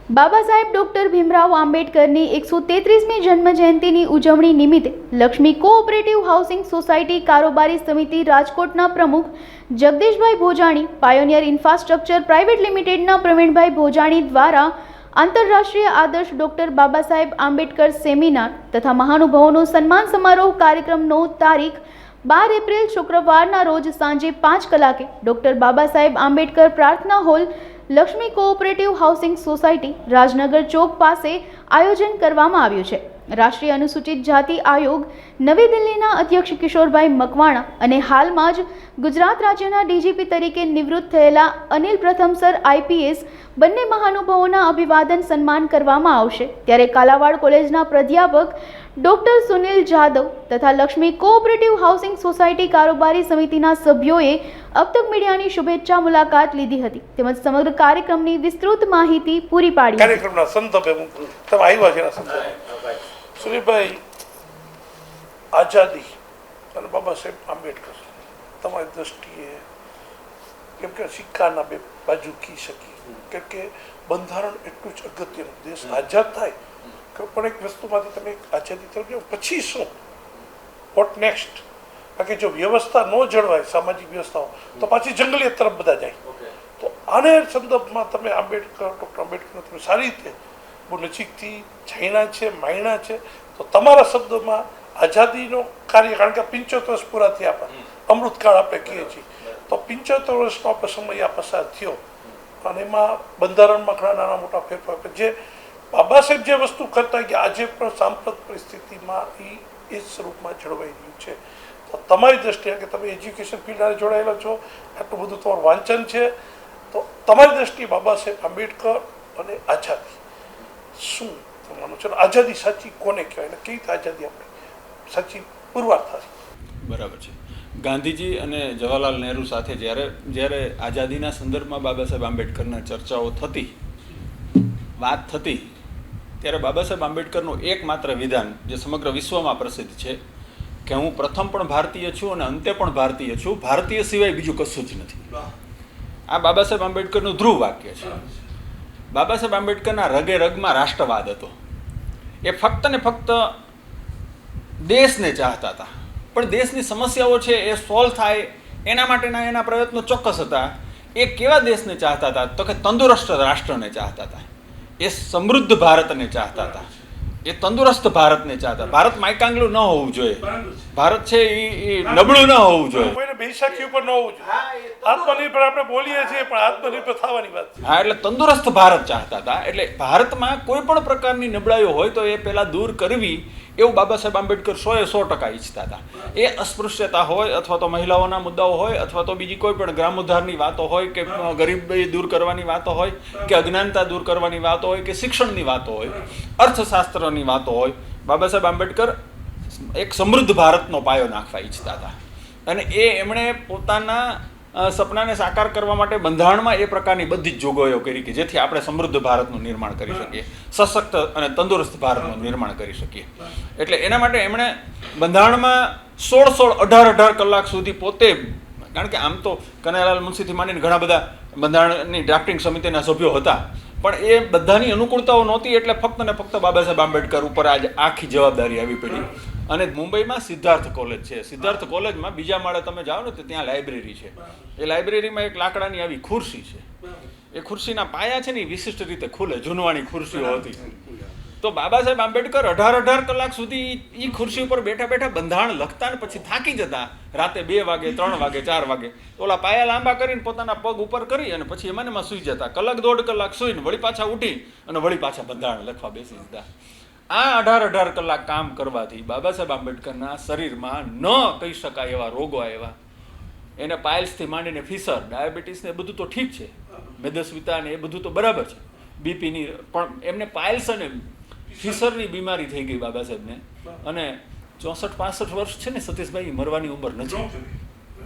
Baba Saheb doctor Bhimrao આંબેડકરની 133મી જન્મજયંતિની ઉજવણી નિમિત્તે લક્ષ્મી કોઓપરેટિવ હાઉસિંગ સોસાયટી કારોબારી સમિતિ રાજકોટના પ્રમુખ જગદીશભાઈ ભોજાણી, પાયોનિયર ઇન્ફ્રાસ્ટ્રક્ચર પ્રાઇવેટ લિમિટેડના પ્રવીણભાઈ ભોજાણી દ્વારા આંતરરાષ્ટ્રીય આદર્શ ડોક્ટર બાબા સાહેબ આંબેડકર સેમિનાર તથા મહાનુભાવોનો સન્માન સમારોહ કાર્યક્રમનો તારીખ 12 એપ્રિલ શુક્રવારના રોજ સાંજે 5 કલાકે ડોક્ટર બાબા સાહેબ આંબેડકર પ્રાર્થના hall, Lakshmi cooperative housing society, Rajnagar ચોક પાસે આયોજન કરવામાં આવ્યું છે. રાષ્ટ્રીય અનુસૂચિત જાતિ આયોગ નવી દિલ્હીના અધ્યક્ષ કિશોરભાઈ મકવાણા અને હાલમાં જ ગુજરાત રાજ્યના ડીજીપી તરીકે નિવૃત્ત થયેલા અનિલ પ્રથમસર આઈપીએસ બંને મહાનુભાવોના અભિવાદન સન્માન કરવામાં આવશે. ત્યારે કાલાવાડ કોલેજના પ્રાધ્યાપક ડોક્ટર સુનિલ જાદવ તથા લક્ષ્મી કોઓપરેટિવ હાઉસિંગ સોસાયટી કારોબારી સમિતિના સભ્યોએ અબતક મીડિયાની શુભેચ્છા મુલાકાત લીધી હતી તેમજ સમગ્ર કાર્યક્રમની વિસ્તૃત માહિતી પૂરી પાડી. કાર્યક્રમના સંદર્ભે તમે આવ્યા છે એના સંદર્ભે સુરેશભાઈ, આઝાદી અને બાબા સાહેબ આંબેડકર તમારી દ્રષ્ટિએ કેમ કે સિક્કાના બે બાજુ કહી શકીએ, કેમ કે બંધારણ એટલું જ અગત્યનું, દેશ આઝાદ થાય પણ એક વસ્તુમાંથી તમે આઝાદી તરફ જાઓ પછી શું, વોટ નેક્સ્ટ? બાકી જો વ્યવસ્થા ન જળવાય, સામાજિક વ્યવસ્થાઓ, તો પાછી જંગલિયત તરફ બધા જાય. તો આને સંદર્ભમાં તમે ડૉક્ટર આંબેડકરને તમે સારી રીતે બહુ નજીકથી જાણ્યા છે, માણ્યા છે, તો તમારા શબ્દોમાં આઝાદીનો કાર્ય, કારણ કે 75 વર્ષ પૂરા થયા આપણે અમૃતકાળ આપણે કહીએ છીએ, તો 75 વર્ષનો આપણે સમય આ પસાર થયો અને એમાં બંધારણમાં ઘણા નાના મોટા ફેરફાર જે બાબા સાહેબ જે વસ્તુ કરતા કે આજે પણ સાંપ્રત પરિસ્થિતિમાં એ સ્વરૂપમાં જળવાઈ રહ્યું છે. તો તમારી દ્રષ્ટિએ કે તમે એજ્યુકેશન ફિલ્ડમાં જોડાયેલા છો, આટલું બધું તમારું વાંચન છે, તો તમારી દ્રષ્ટિએ બાબા સાહેબ આંબેડકર અને આઝાદી શું તમારું છે? આઝાદી સાચી કોને કહેવાય અને કેવી રીતે આઝાદી આપણે સાચી પુરવાર થશે? બરાબર છે. ગાંધીજી અને જવાહરલાલ નહેરુ સાથે જ્યારે આઝાદીના સંદર્ભમાં બાબા સાહેબ આંબેડકરના ચર્ચાઓ થતી, વાત થતી, ત્યારે બાબા સાહેબ આંબેડકરનું એકમાત્ર વિધાન જે સમગ્ર વિશ્વમાં પ્રસિદ્ધ છે કે હું પ્રથમ પણ ભારતીય છું અને અંતે પણ ભારતીય છું, ભારતીય સિવાય બીજું કશું જ નથી. આ બાબા સાહેબ આંબેડકરનું ધ્રુવ વાક્ય છે. બાબા સાહેબ આંબેડકરના રગે રગમાં રાષ્ટ્રવાદ હતો. એ ફક્ત ને ફક્ત દેશને ચાહતા હતા, પણ દેશની સમસ્યાઓ છે એ સોલ્વ થાય એના માટેના એના પ્રયત્નો ચોક્કસ હતા. એ કેવા દેશને ચાહતા હતા? તો કે તંદુરસ્ત રાષ્ટ્રને ચાહતા હતા, એ સમૃદ્ધ ભારતને ચાહતા હતા, એ તંદુરસ્ત ભારતને ચાહતા. ભારત માયકાંગલું ન હોવું જોઈએ, ભારત છે એ નબળું ન હોવું જોઈએ, કોઈને બેસાખી ઉપર ન હોવું જોઈએ. આત્મનિર્ભર આપણે બોલીએ છીએ પણ આત્મનિર્ભર થવાની વાત છે. હા, એટલે તંદુરસ્ત ભારત ચાહતા હતા. એટલે ભારતમાં કોઈ પણ પ્રકારની નબળાઈઓ હોય તો એ પહેલાં દૂર કરવી, એવું બાબા સાહેબ આંબેડકર 100% ઈચ્છતા હતા. એ અસ્પૃશ્યતા હોય અથવા તો મહિલાઓના મુદ્દાઓ હોય અથવા તો બીજી કોઈ પણ ગ્રામોદ્ધારની વાતો હોય કે ગરીબી દૂર કરવાની વાતો હોય કે અજ્ઞાનતા દૂર કરવાની વાતો હોય કે શિક્ષણની વાતો હોય, અર્થશાસ્ત્રની વાતો હોય, બાબા સાહેબ આંબેડકર એક સમૃદ્ધ ભારતનો પાયો નાખવા ઈચ્છતા હતા. અને એમણે પોતાના સપનાને સાકાર કરવા માટે બંધારણમાં એ પ્રકારની બધી જ જોગવાઈઓ કરી કે જેથી આપણે સમૃદ્ધ ભારતનું નિર્માણ કરી શકીએ, સશક્ત અને તંદુરસ્ત ભારતનું નિર્માણ કરી શકીએ. એટલે એના માટે એમણે બંધારણમાં 16-18 કલાક સુધી પોતે, કારણ કે આમ તો કનૈયાલાલ મુનશીથી માંડીને ઘણા બધા બંધારણની ડ્રાફ્ટિંગ સમિતિના સભ્યો હતા, પણ એ બધાની અનુકૂળતાઓ નહોતી. એટલે ફક્ત ને ફક્ત બાબા સાહેબ આંબેડકર ઉપર આજે આખી જવાબદારી આવી પડી. અને મુંબઈમાં સિદ્ધાર્થ કોલેજ છે. સિદ્ધાર્થ કોલેજમાં બીજા માળે તમે જાઓ ને તો ત્યાં લાઇબ્રેરી છે. એ લાઇબ્રેરીમાં એક લાકડાની આવી ખુરશી છે. એ ખુરશીના પાયા છે ને એ વિશિષ્ટ રીતે ખુલે, જૂનવાણી ખુરશીઓ હતી. તો બાબા સાહેબ આંબેડકર 18 કલાક સુધી એ ખુરશી ઉપર બેઠા બેઠા બંધારણ લખતા ને પછી થાકી જતા. રાતે 2 વાગે, 3 વાગે, 4 વાગે ઓલા પાયા લાંબા કરીને પોતાના પગ ઉપર કરી અને પછી એમાં સૂઈ જતા. કલાક 1.5 કલાક સૂઈને વળી પાછા ઉઠી અને વળી પાછા બંધારણ લખવા બેસી જતા. આ 18 કલાક કામ કરવાથી બાબા સાહેબ આંબેડકરના શરીરમાં ન કહી શકાય એવા રોગો આવ્યા. એને પાઇલ્સથી માંડીને ફિશર, ડાયાબિટીસ ને એ બધું તો ઠીક છે, મેદસ્વીતા ને એ બધું તો બરાબર છે, બીપીની, પણ એમને પાઇલ્સ અને ફિશરની બીમારી થઈ ગઈ બાબા સાહેબને. અને 64-65 વર્ષ છે ને સતીશભાઈ, મરવાની ઉંમર નથી,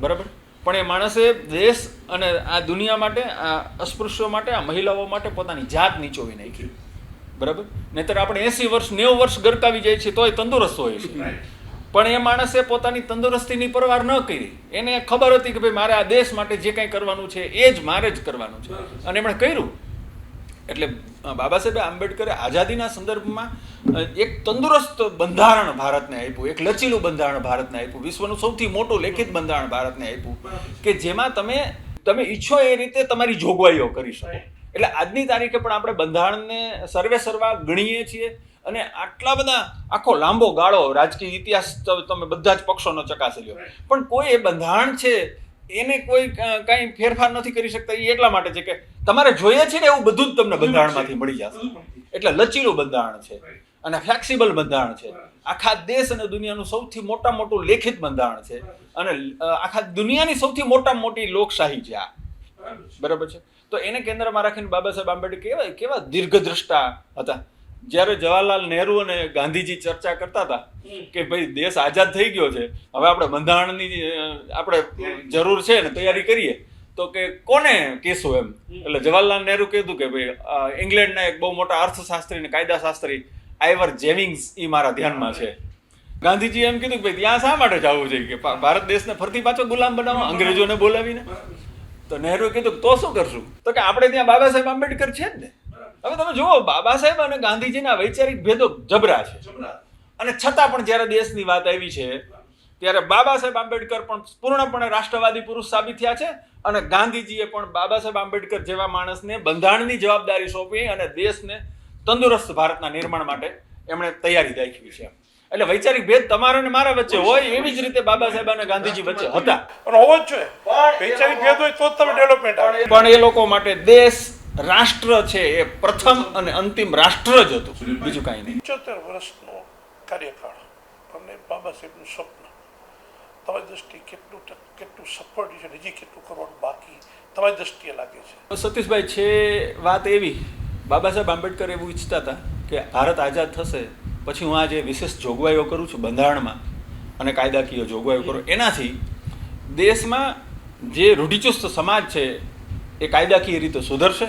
બરાબર. પણ એ માણસે દેશ અને આ દુનિયા માટે, આ અસ્પૃશ્યો માટે, આ મહિલાઓ માટે પોતાની જાત નીચોવી નાખી, બરાબર. નહીંતર આપણે 80 વર્ષ 90 વર્ષ ગરકાવી જાય છે તોય તંદુરસ્ત હોય છે. પણ એ માણસે પોતાની તંદુરસ્તીની પરવાર ન કરી. એને ખબર હતી કે ભાઈ મારે આ દેશ માટે જે કંઈ કરવાનું છે એ જ મારે જ કરવાનું છે, અને એમણે કર્યું. એટલે બાબા સાહેબ આંબેડકરે આઝાદીના સંદર્ભમાં એક તંદુરસ્ત બંધારણ ભારતને આપ્યું, એક લચીલું બંધારણ ભારતને આપ્યું, વિશ્વનું સૌથી મોટું લેખિત બંધારણ ભારતને આપ્યું કે જેમાં તમે ઈચ્છો એ રીતે તમારી જોગવાઈઓ કરી શકો. એટલે આજની તારીખે પણ આપણે બંધારણને સર્વે સર્વા ગણીએ છીએ અને આટલા બધા આખો લાંબો ગાળો રાજકીય ઇતિહાસ તમે બધા જ પક્ષોનો ચકાસી લ્યો, પણ કોઈ એ બંધારણ છે એને કોઈ કાંઈ ફેરફાર નથી કરી શકતા. એ એટલા માટે છે કે તમારે જોઈએ છે ને એવું બધું જ તમને બંધારણમાંથી મળી જશે. એટલે લચીલું બંધારણ છે અને ફ્લેક્સિબલ બંધારણ છે. આખા દેશ અને દુનિયાનું સૌથી મોટું લેખિત બંધારણ છે અને આખા દુનિયાની સૌથી મોટામાં મોટી લોકશાહી છે આ. બરાબર છે. તો એને કેન્દ્રમાં રાખીને બાબા સાહેબ આંબેડકર કેવા દીર્ઘદ્રષ્ટા હતા. જ્યારે જવાહરલાલ નહેરુ અને ગાંધીજી ચર્ચા કરતા હતા કે ભાઈ દેશ આઝાદ થઈ ગયો છે, હવે આપણે બંધારણની આપણે જરૂર છે ને તૈયારી કરીએ, તો કે કોને કહેશું એમ. એટલે જવાહરલાલ નહેરુ કીધું કે ભાઈ ઇંગ્લેન્ડના એક બહુ મોટા અર્થશાસ્ત્રી ને કાયદાશાસ્ત્રી આઈવર જેમિંગ્સ એ મારા ધ્યાનમાં છે. ગાંધીજી એમ કીધું કે ભાઈ ત્યાં શા માટે જવું જોઈએ કે ભારત દેશને ફરતી પાછો ગુલામ બનાવો અંગ્રેજોને બોલાવીને. તો નહેરુએ કીધું તો શું કરશું, તો કે આપણે ત્યાં બાબા સાહેબ આંબેડકર છે જ ને. હવે તમે જુઓ, બાબા સાહેબ અને ગાંધીજીના વૈચારિક ભેદો જબરા છે અને છતાં પણ જ્યારે દેશની વાત આવી છે ત્યારે બાબા સાહેબ આંબેડકર પણ પૂર્ણપણે રાષ્ટ્રવાદી પુરુષ સાબિત થયા છે અને ગાંધીજીએ પણ બાબા સાહેબ આંબેડકર જેવા માણસને બંધારણની જવાબદારી સોંપી અને દેશને તંદુરસ્ત ભારતના નિર્માણ માટે એમણે તૈયારી દાખવી છે. એટલે વૈચારિક ભેદ તમારા અને મારા વચ્ચે હોય એવી જ રીતે બાબા સાહેબ અને ગાંધીજી વચ્ચે હતા. હોવો જ જોઈએ. વૈચારિક ભેદ હોય તો જ તમે ડેવલપમેન્ટ આવે. પણ એ લોકો માટે દેશ રાષ્ટ્ર છે એ પ્રથમ અને અંતિમ રાષ્ટ્ર જ હતું, બીજું કાંઈ નહીં. 75 વર્ષનો કાર્યકાળ અને બાબા સાહેબનું સ્વપ્ન તમારી દ્રષ્ટિએ કેટલું સફળ છે, હજી કેટલું કરવાનું બાકી તમારી દ્રષ્ટિએ લાગે છે? સતીશભાઈ, છે વાત એવી, બાબા સાહેબ આંબેડકર એવું ઈચ્છતા હતા કે ભારત આઝાદ થશે પછી હું આ જે વિશેષ જોગવાઈઓ કરું છું બંધારણમાં અને કાયદાકીય જોગવાઈઓ કરું, એનાથી દેશમાં જે રૂઢિચુસ્ત સમાજ છે એ કાયદાકીય રીતે સુધરશે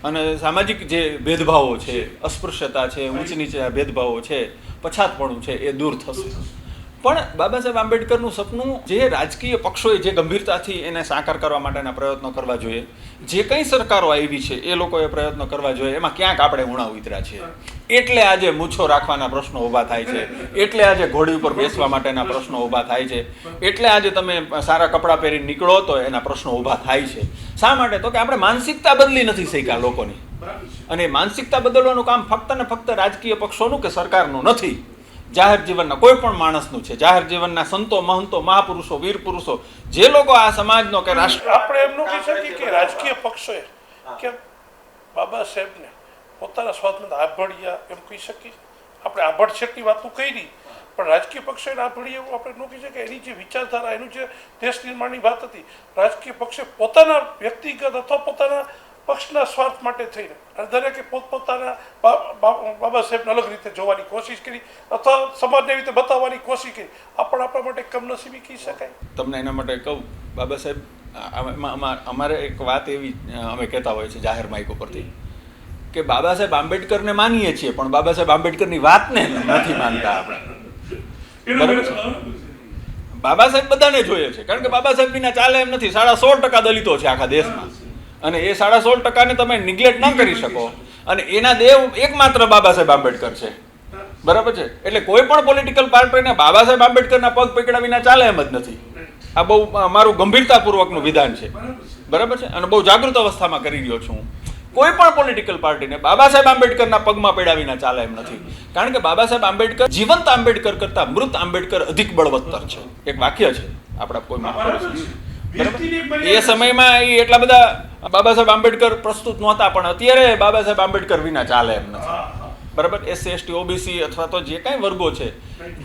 અને સામાજિક જે ભેદભાવો છે, અસ્પૃશ્યતા છે, ઊંચ નીચે ભેદભાવો છે, પછાતપણું છે એ દૂર થશે. પણ બાબા સાહેબ આંબેડકરનું સપનું જે રાજકીય પક્ષોએ જે ગંભીરતાથી એને સાકાર કરવા માટેના પ્રયત્નો કરવા જોઈએ, જે કંઈ સરકારો આવી છે એ લોકોએ પ્રયત્નો કરવા જોઈએ, એમાં ક્યાંક આપણે ઉણા ઉતર્યા છીએ. એટલે આજે મૂછો રાખવાના પ્રશ્નો ઊભા થાય છે, એટલે આજે ઘોડી ઉપર બેસવા માટેના પ્રશ્નો ઊભા થાય છે, એટલે આજે તમે સારા કપડાં પહેરીને નીકળો તો એના પ્રશ્નો ઊભા થાય છે. શા માટે? તો કે આપણે માનસિકતા બદલી નથી શક્યા લોકોની, અને માનસિકતા બદલવાનું કામ ફક્ત ને ફક્ત રાજકીય પક્ષોનું કે સરકારનું નથી, જાહેર જીવનના કોઈ પણ માણસનું છે. જાહેર જીવનના સંતો, મહંતો, મહાપુરુષો, વીર પુરુષો, જે લોકો આ સમાજનો કે રાષ્ટ્ર, આપણે એમ ન કહી શકીએ કે રાજકીય પક્ષોએ કે બાબા સાહેબને પોતાના સ્વાર્થમાં આભળ્યા એમ કહી શકીએ. આપણે આભળછેટની વાતો કરી, પણ રાજકીય પક્ષોએ આભળીએ એવું આપણે ન કહી શકીએ. એની જે વિચારધારા, એનું જે દેશ નિર્માણની વાત હતી, રાજકીય પક્ષે પોતાના વ્યક્તિગત અથવા પોતાના પક્ષના સ્વાર્થ માટે થઈને અને દરેકે પોતપોતાના બાબા સાહેબને અલગ રીતે જોવાની કોશિશ કરી અથવા સમાજને એવી રીતે બતાવવાની કોશિશ કરી. આપણા માટે કમનસીબી કહી શકાય. તમને એના માટે કહું, બાબા સાહેબ અમારે એક વાત એવી અમે કહેતા હોઈએ છીએ જાહેર માઇક ઉપરથી કે બાબા સાહેબ આંબેડકરને માનીએ છીએ પણ બાબા સાહેબ આંબેડકરની વાતને નથી માનતા આપણે. બરાબર છે? બાબા સાહેબ બધાને જોઈએ છે, કારણ કે બાબા સાહેબ વિના ચાલે એમ નથી. 16% દલિતો છે આખા દેશમાં અને એ 16% તમે નિગ્લેક્ટ ન કરી શકો. અને એના દેવ એકમાત્ર બાબા સાહેબ આંબેડકર છે. બરાબર છે? એટલે કોઈ પણ પોલિટિકલ પાર્ટીને બાબા સાહેબ આંબેડકરના પગ પકડ્યા વિના ચાલે એમ જ નથી. આ બહુ મારું ગંભીરતાપૂર્વકનું વિધાન છે. બરાબર છે? અને બહુ જાગૃત અવસ્થામાં કરી રહ્યો છું. કોઈ પણ પોલિટિકલ પાર્ટીને બાબા સાહેબ આંબેડકરના પગમાં પડ્યા વિના ચાલે એમ નથી. કારણ કે બાબા સાહેબ આંબેડકર જીવંત આંબેડકર કરતા મૃત આંબેડકર અધિક બળવત્તર છે. એક વાક્ય છે આપણા કોઈ મહાપુરુષ. બરાબર? એ સમયમાં એ એટલા બધા બાબા સાહેબ આંબેડકર પ્રસ્તુત નહોતા, પણ અત્યારે બાબા સાહેબ આંબેડકર વિના ચાલે એમ નથી. બરાબર? SC ST OBC અથવા તો જે કાંઈ વર્ગો છે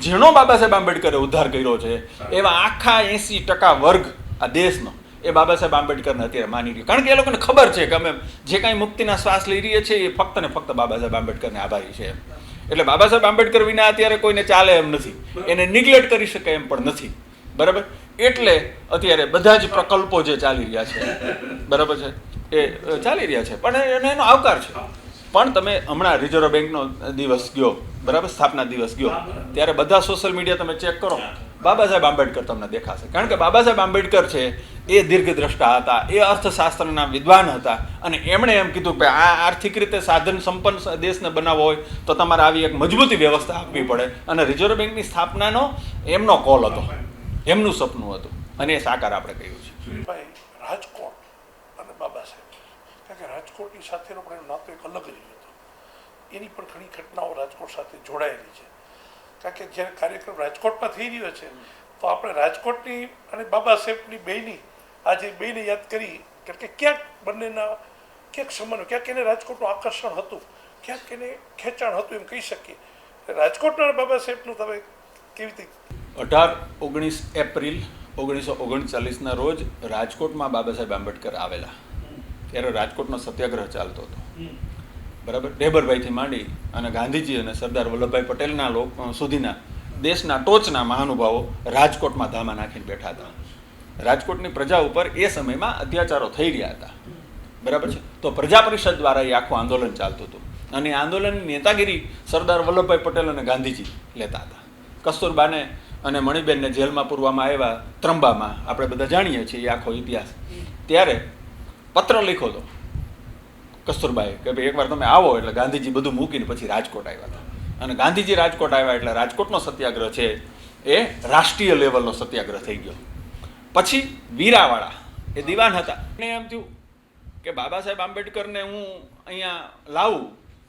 જેનો બાબા સાહેબ આંબેડકરે ઉદ્ધાર કર્યો છે એવા આખા 80% વર્ગ આ દેશનો એ બાબા સાહેબ આંબેડકરને અત્યારે માની રહ્યો. કારણ કે એ લોકોને ખબર છે કે અમે જે કાંઈ મુક્તિના શ્વાસ લઈ રહીએ છીએ એ ફક્ત ને ફક્ત બાબા સાહેબ આંબેડકરને આભારી છે. એટલે બાબા સાહેબ આંબેડકર વિના અત્યારે કોઈને ચાલે એમ નથી, એને નિગ્લેક્ટ કરી શકાય એમ પણ નથી. બરાબર? એટલે અત્યારે બધા જ પ્રકલ્પો જે ચાલી રહ્યા છે, બરાબર છે, એ ચાલી રહ્યા છે, પણ એનો આવકાર છે. પણ તમે હમણાં રિઝર્વ બેંકનો દિવસ ગયો, બરાબર, સ્થાપના દિવસ ગયો, ત્યારે બધા સોશિયલ મીડિયા તમે ચેક કરો બાબા સાહેબ આંબેડકર તમને દેખાશે. કારણ કે બાબા સાહેબ આંબેડકર છે એ દીર્ઘદ્રષ્ટા હતા, એ અર્થશાસ્ત્રના વિદ્વાન હતા, અને એમણે એમ કીધું કે આ આર્થિક રીતે સાધન સંપન્ન દેશને બનાવવો હોય તો તમારે આવી એક મજબૂતી વ્યવસ્થા આપવી પડે. અને રિઝર્વ બેંકની સ્થાપનાનો એમનો કોલ હતો, એમનું સપનું હતું, અને એ સાકાર આપણે કહ્યું છે. ભાઈ રાજકોટ અને બાબા સાહેબ, કારણ કે રાજકોટની સાથેનો પણ એનો નાતો એક અલગ જ હતો. એની પણ ઘણી ઘટનાઓ રાજકોટ સાથે જોડાયેલી છે. કારણ કે જ્યારે કાર્યક્રમ રાજકોટમાં થઈ રહ્યો છે તો આપણે રાજકોટની અને બાબા સાહેબની બેયની આજે બેયને યાદ કરી, કારણ કે ક્યાંક બંનેના ક્યાંક સંબંધ, ક્યાંક એને રાજકોટનું આકર્ષણ હતું, ક્યાંક એને ખેંચાણ હતું એમ કહી શકીએ. રાજકોટના બાબા સાહેબનું તમે કેવી રીતે? 18-19 એપ્રિલ 1939ના રોજ રાજકોટમાં બાબા સાહેબ આંબેડકર આવેલા. ત્યારે રાજકોટનો સત્યાગ્રહ ચાલતો હતો, બરાબર. ઢેબરભાઈથી માંડી અને ગાંધીજી અને સરદાર વલ્લભભાઈ પટેલના લોકો સુધીના દેશના ટોચના મહાનુભાવો રાજકોટમાં ધામા નાખીને બેઠા હતા. રાજકોટની પ્રજા ઉપર એ સમયમાં અત્યાચારો થઈ રહ્યા હતા, બરાબર છે. તો પ્રજા પરિષદ દ્વારા એ આખું આંદોલન ચાલતું હતું, અને એ આંદોલનની નેતાગીરી સરદાર વલ્લભભાઈ પટેલ અને ગાંધીજી લેતા હતા. કસ્તુરબાને અને મણિબેનને જેલમાં પૂરવામાં આવ્યા ત્રંબામાં, આપણે બધા જાણીએ છીએ એ આખો ઇતિહાસ. ત્યારે પત્ર લખ્યો હતો કસ્તુરબાએ કે ભાઈ એકવાર તમે આવો, એટલે ગાંધીજી બધું મૂકીને પછી રાજકોટ આવ્યા હતા. અને ગાંધીજી રાજકોટ આવ્યા એટલે રાજકોટનો સત્યાગ્રહ છે એ રાષ્ટ્રીય લેવલનો સત્યાગ્રહ થઈ ગયો. પછી વીરાવાળા એ દિવાન હતા, એને એમ થયું કે બાબા સાહેબ આંબેડકરને હું અહીંયા લાવું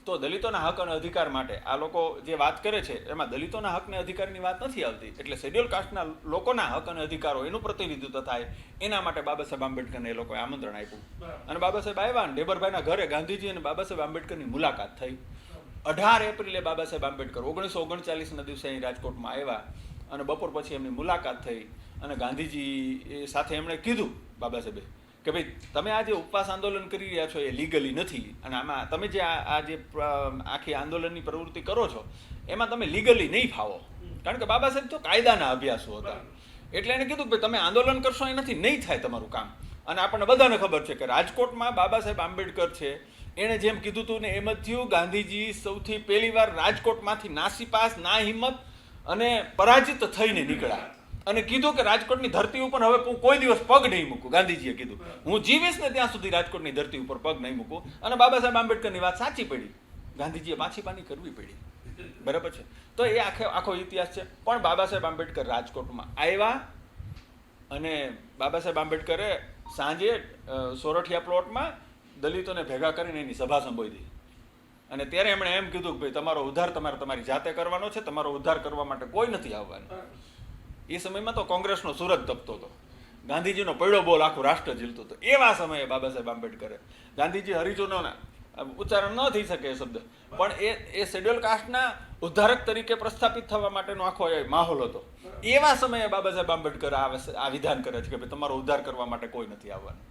તો દલિતોના હક અને અધિકાર માટે આ લોકો જે વાત કરે છે એમાં દલિતોના હક અને અધિકારની વાત નથી આવતી, એટલે શેડ્યુલ કાસ્ટના લોકોના હક અને અધિકારો એનું પ્રતિનિધિત્વ થાય એના માટે બાબા સાહેબ આંબેડકરને એ લોકોએ આમંત્રણ આપ્યું. અને બાબા સાહેબ આવ્યા અને ઢેબરભાઈના ઘરે ગાંધીજી અને બાબા સાહેબ આંબેડકરની મુલાકાત થઈ. 18 એપ્રિલે બાબા સાહેબ આંબેડકર 1939ના દિવસે અહીં રાજકોટમાં આવ્યા, અને બપોર પછી એમની મુલાકાત થઈ. અને ગાંધીજી સાથે એમણે કીધું બાબા સાહેબે કે ભાઈ તમે આ જે ઉપવાસ આંદોલન કરી રહ્યા છો એ લીગલી નથી, અને આમાં તમે જે આ જે આખી આંદોલનની પ્રવૃત્તિ કરો છો એમાં તમે લીગલી નહીં ફાવો. કારણ કે બાબા સાહેબ તો કાયદાના અભ્યાસો હતા, એટલે એને કીધું કે તમે આંદોલન કરશો એનાથી નહીં થાય તમારું કામ. અને આપણને બધાને ખબર છે કે રાજકોટમાં બાબા સાહેબ આંબેડકર છે એણે જેમ કીધું હતું ને એમ જ થયું. ગાંધીજી સૌથી પહેલી વાર રાજકોટમાંથી નાસીપાસ, ના હિંમત અને પરાજિત થઈને નીકળ્યા, અને કીધું કે રાજકોટની ધરતી ઉપર હવે હું કોઈ દિવસ પગ નહીં મૂકું. ગાંધીજીએ કીધું હું જીવીશ ને ત્યાં સુધી રાજકોટની ધરતી ઉપર પગ નહીં મૂકું. અને બાબા સાહેબ આંબેડકરની વાત સાચી પડી, ગાંધીજીએ પાછી પાની કરવી પડી, બરાબર છે. તો એ આખો ઇતિહાસ છે. પણ બાબા સાહેબ આંબેડકર રાજકોટમાં આવ્યા, અને બાબા સાહેબ આંબેડકરે સાંજે સોરઠિયા પ્લોટમાં દલિતોને ભેગા કરીને એની સભા સંબોધી. અને ત્યારે એમણે એમ કીધું કે ભાઈ તમારો ઉદ્ધાર તમારે તમારી જાતે કરવાનો છે, તમારો ઉદ્ધાર કરવા માટે કોઈ નથી આવવાનું. એ સમયમાં તો કોંગ્રેસનો સુરત તપતો હતો, ગાંધીજીનો પડ્યો બોલ આખું રાષ્ટ્ર ઝીલતું હતું. એવા સમયે બાબા સાહેબ આંબેડકરે, ગાંધીજી હરિજનોના ઉચ્ચારણ ન થઈ શકે એ શબ્દ, પણ એ શેડ્યુલ કાસ્ટના ઉદ્ધારક તરીકે પ્રસ્થાપિત થવા માટેનો આખો એ માહોલ હતો. એવા સમયે બાબા સાહેબ આંબેડકર આ વિધાન કરે છે કે ભાઈ તમારો ઉદ્ધાર કરવા માટે કોઈ નથી આવવાનું,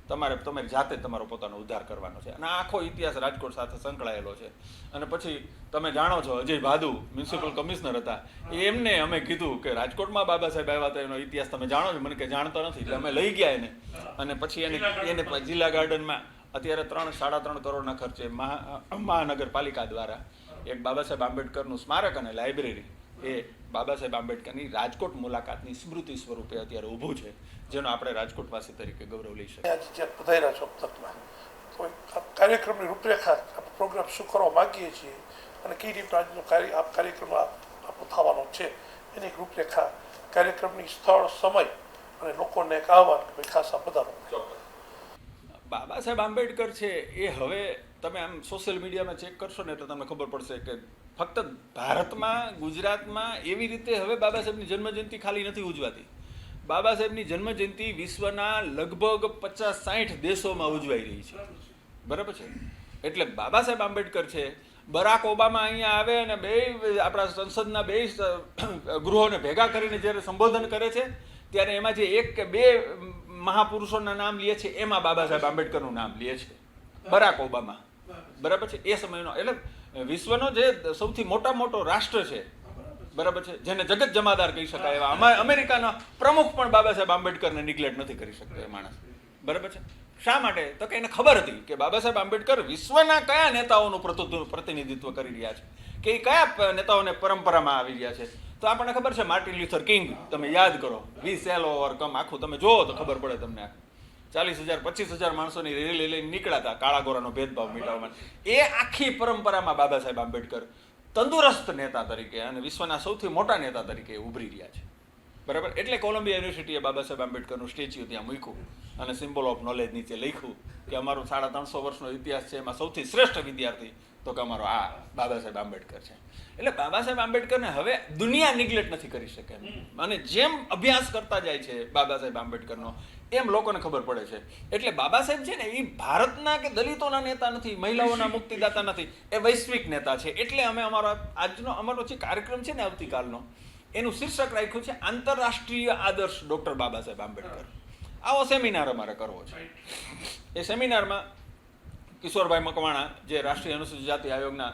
તમારે તમારી જાતે તમારો પોતાનો ઉદ્ધાર કરવાનો છે. અને આખો ઇતિહાસ રાજકોટ સાથે સંકળાયેલો છે. અને પછી તમે જાણો છો અજય ભાદુ મ્યુનિસિપલ કમિશનર હતા, એમને અમે કીધું કે રાજકોટમાં બાબા સાહેબ આવ્યા હતા, એનો ઇતિહાસ તમે જાણો છો? મને કે જાણતો નથી. એટલે અમે લઈ ગયા એને, અને પછી એને જિલ્લા ગાર્ડનમાં અત્યારે 3-3.5 કરોડના ખર્ચે મહાનગરપાલિકા દ્વારા એક બાબા સાહેબ આંબેડકરનું સ્મારક અને લાઇબ્રેરી એ બાબા સાહેબ આંબેડકરની રાજકોટ મુલાકાતની સ્મૃતિ સ્વરૂપે અત્યારે ઊભું છે, જેનો આપણે રાજકોટવાસી તરીકે ગૌરવ લઈ શકીએ. આજે જ્યાં પધાર્યા છો તકમાં, તો કાર્યક્રમની રૂપરેખા, પ્રોગ્રામ શું કરવા માગીએ છીએ અને કઈ રીતના આજનો કાર્યક્રમ આપણો થવાનો છે એની એક રૂપરેખા, કાર્યક્રમની સ્થળ, સમય અને લોકોને એક આહવાન કે ભાઈ ખાસ આ પધારો. બાબા સાહેબ આંબેડકર છે એ હવે તમે આમ સોશિયલ મીડિયામાં ચેક કરશો ને એટલે તમને ખબર પડશે કે ફક્ત ભારતમાં, ગુજરાતમાં એવી રીતે હવે બાબા સાહેબની જન્મજયંતિ ખાલી નથી ઉજવાતી. બાબા સાહેબની જન્મજયંતિ વિશ્વના લગભગ 50-60 દેશોમાં ઉજવાઈ રહી છે, બરાબર છે. એટલે બાબા સાહેબ આંબેડકર છે, બરાક ઓબામા અહીંયા આવે અને બે આપણા સંસદના 2 ગૃહોને ભેગા કરીને જ્યારે સંબોધન કરે છે ત્યારે એમાં જે 1 કે 2 મહાપુરુષોના નામ લે છે એમાં બાબા સાહેબ આંબેડકરનું નામ લે છે, બરાક ઓબામા, બરાબર છે. એ સમયનો એટલે વિશ્વનો જે સૌથી મોટો રાષ્ટ્ર છે, બરાબર છે, જેને જગત જમાદાર કહી શકાય એવા અમેરિકાના પ્રમુખ પણ બાબા સાહેબ આંબેડકરને નિગ્લેક્ટ નથી કરી શકતો એ માણસ, બરાબર છે. શા માટે? તો કે એને ખબર હતી કે બાબા સાહેબ આંબેડકર વિશ્વના કયા નેતાઓનું પ્રતિનિધિત્વ કરી રહ્યા છે, કે એ કયા નેતાઓને પરંપરામાં આવી રહ્યા છે. તો આપણને ખબર છે માર્ટિન લ્યુથર કિંગ, તમે યાદ કરો, વી સેલ ઓવરકમ, આખું તમે જુઓ તો ખબર પડે તમને. આખું 40,000 25,000 માણસોની રેલી લઈને નીકળ્યા હતા કાળા ગોરાનો ભેદભાવ મિટાવવા. એ આખી પરંપરામાં બાબા સાહેબ આંબેડકર તંદુરસ્ત નેતા તરીકે અને વિશ્વના સૌથી મોટા નેતા તરીકે ઉભરી રહ્યા છે. બરાબર. એટલે કોલંબિયા યુનિવર્સિટીએ બાબા સાહેબ આંબેડકરનું સ્ટેચ્યુ ત્યાં મૂક્યું અને સિમ્બોલ ઓફ નોલેજ નીચે લખ્યું કે અમારો 350 વર્ષનો ઇતિહાસ છે, એમાં સૌથી શ્રેષ્ઠ વિદ્યાર્થી તો કે અમારો આ બાબા સાહેબ આંબેડકર છે. એટલે બાબા સાહેબ આંબેડકરને હવે દુનિયા નિગ્લેક્ટ નથી કરી શકે. અને જેમ અભ્યાસ કરતા જાય છે બાબા સાહેબ આંબેડકરનો, એમ લોકોને ખબર પડે છે. એટલે બાબા સાહેબ છે ને એ ભારતના કે દલિતોના નેતા નથી, મહિલાઓના મુક્તિદાતા નથી, એ વૈશ્વિક નેતા છે. એટલે અમે અમારો જે કાર્યક્રમ છે ને આવતીકાલનો, એનું શીર્ષક રાખ્યું છે આંતરરાષ્ટ્રીય આદર્શ ડૉક્ટર બાબા સાહેબ આંબેડકર. આવો સેમિનાર અમારે કરવો છે. એ સેમિનારમાં કિશોરભાઈ મકવાણા, જે રાષ્ટ્રીય અનુસૂચિત જાતિ આયોગના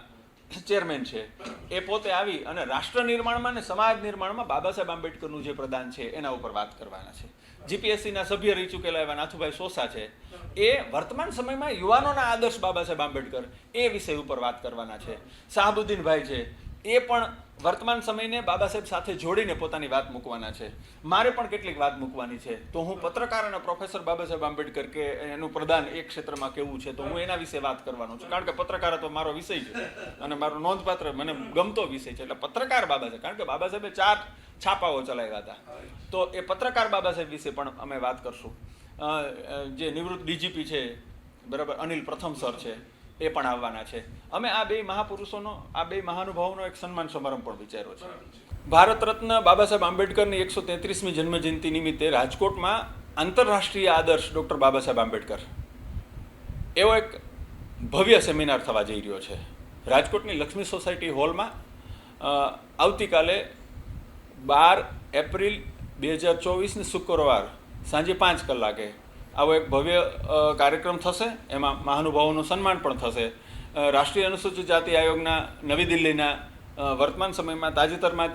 ચેરમેન છે, એ પોતે આવી અને રાષ્ટ્ર નિર્માણમાં અને સમાજ નિર્માણમાં બાબા સાહેબ આંબેડકરનું જે પ્રદાન છે એના ઉપર વાત કરવાના છે. જીપીએસસીના સભ્ય રહી ચૂકેલા એવા નાથુભાઈ સોસા છે, એ વર્તમાન સમયમાં યુવાનોના આદર્શ બાબા સાહેબ આંબેડકર એ વિષય ઉપર વાત કરવાના છે. શાહબુદ્દીનભાઈ છે, એ પણ વર્તમાન સમયને બાબા સાહેબ સાથે જોડીને પોતાની વાત મૂકવાના છે. મારે પણ કેટલીક વાત મૂકવાની છે. તો હું પત્રકાર અને પ્રોફેસર બાબા સાહેબ આંબેડકર કે એનું પ્રદાન એક ક્ષેત્રમાં કેવું છે, તો હું એના વિશે વાત કરવાનો છું. કારણ કે પત્રકારત્વ મારો વિષય છે અને મારો નોંધપાત્ર મને ગમતો વિષય છે. એટલે પત્રકાર બાબા સાહેબ, કારણ કે બાબા સાહેબે 4 છાપાઓ ચલાવ્યા હતા, તો એ પત્રકાર બાબા સાહેબ વિશે પણ અમે વાત કરશું. જે નિવૃત્ત ડીજીપી છે, બરાબર, અનિલ પ્રથમ સર છે, એ પણ આવવાના છે. અમે આ બે મહાપુરુષોનો, આ બે મહાનુભાવોનો એક સન્માન સમારંભ પણ વિચાર્યો છે. ભારત રત્ન બાબા સાહેબ આંબેડકરની 133મી જન્મજયંતિ નિમિત્તે રાજકોટમાં આંતરરાષ્ટ્રીય આદર્શ ડૉક્ટર બાબા સાહેબ આંબેડકર એવો એક ભવ્ય સેમિનાર થવા જઈ રહ્યો છે. રાજકોટની લક્ષ્મી સોસાયટી હોલમાં આવતીકાલે 12 એપ્રિલ 2024 શુક્રવાર સાંજે 5 કલાકે આવો એક ભવ્ય કાર્યક્રમ થશે. એમાં મહાનુભાવોનું સન્માન પણ થશે. રાષ્ટ્રીય અનુસૂચિત જાતિ આયોગના નવી દિલ્હીના વર્તમાન સમયમાં તાજેતરમાં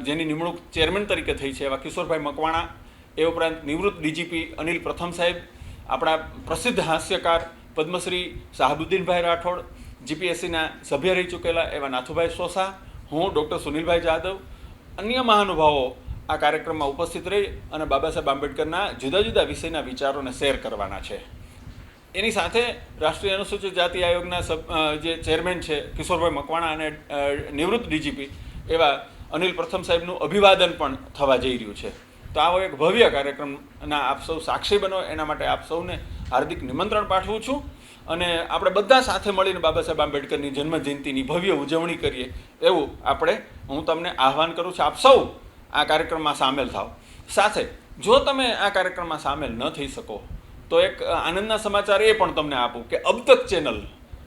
જેની નિમણૂક ચેરમેન તરીકે થઈ છે એવા કિશોરભાઈ મકવાણા, એ ઉપરાંત નિવૃત્ત ડીજીપી અનિલ પ્રથમ સાહેબ, આપણા પ્રસિદ્ધ હાસ્યકાર પદ્મશ્રી શાહબુદ્દીનભાઈ રાઠોડ, જીપીએસસીના સભ્ય રહી ચૂકેલા એવા નાથુભાઈ સોસા, હું ડૉક્ટર સુનિલભાઈ જાદવ, અન્ય મહાનુભાવો આ કાર્યક્રમમાં ઉપસ્થિત રહી અને બાબા સાહેબ આંબેડકરના જુદા જુદા વિષયના વિચારોને શેર કરવાના છે. એની સાથે રાષ્ટ્રીય અનુસૂચિત જાતિ આયોગના જે ચેરમેન છે કિશોરભાઈ મકવાણા અને નિવૃત્ત ડીજીપી એવા અનિલ પ્રથમ સાહેબનું અભિવાદન પણ થવા જઈ રહ્યું છે. તો આવો એક ભવ્ય કાર્યક્રમના આપ સૌ સાક્ષી બનો, એના માટે આપ સૌને હાર્દિક નિમંત્રણ પાઠવું છું. અને આપણે બધા સાથે મળીને બાબા સાહેબ આંબેડકરની જન્મજયંતિની ભવ્ય ઉજવણી કરીએ એવું હું તમને આહ્વાન કરું છું. આપ સૌ આ કાર્યક્રમમાં સામેલ થાઓ. સાથે જો તમે આ કાર્યક્રમમાં સામેલ ન થઈ શકો તો એક આનંદના સમાચાર એ પણ તમને આપું કે અબતક ચેનલ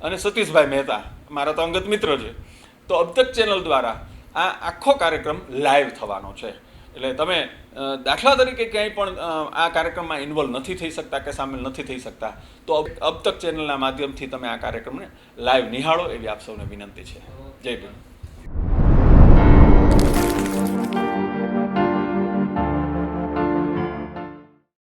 અને સતીશભાઈ મહેતા મારા તો અંગત મિત્ર છે, તો અબતક ચેનલ દ્વારા આ આખો કાર્યક્રમ લાઈવ થવાનો છે. એટલે તમે દાખલા તરીકે ક્યાંય પણ આ કાર્યક્રમમાં ઇન્વોલ્વ નથી થઈ શકતા કે સામેલ નથી થઈ શકતા, તો અબતક ચેનલના માધ્યમથી તમે આ કાર્યક્રમને લાઈવ નિહાળો એવી આપ સૌને વિનંતી છે. જય ભીમ.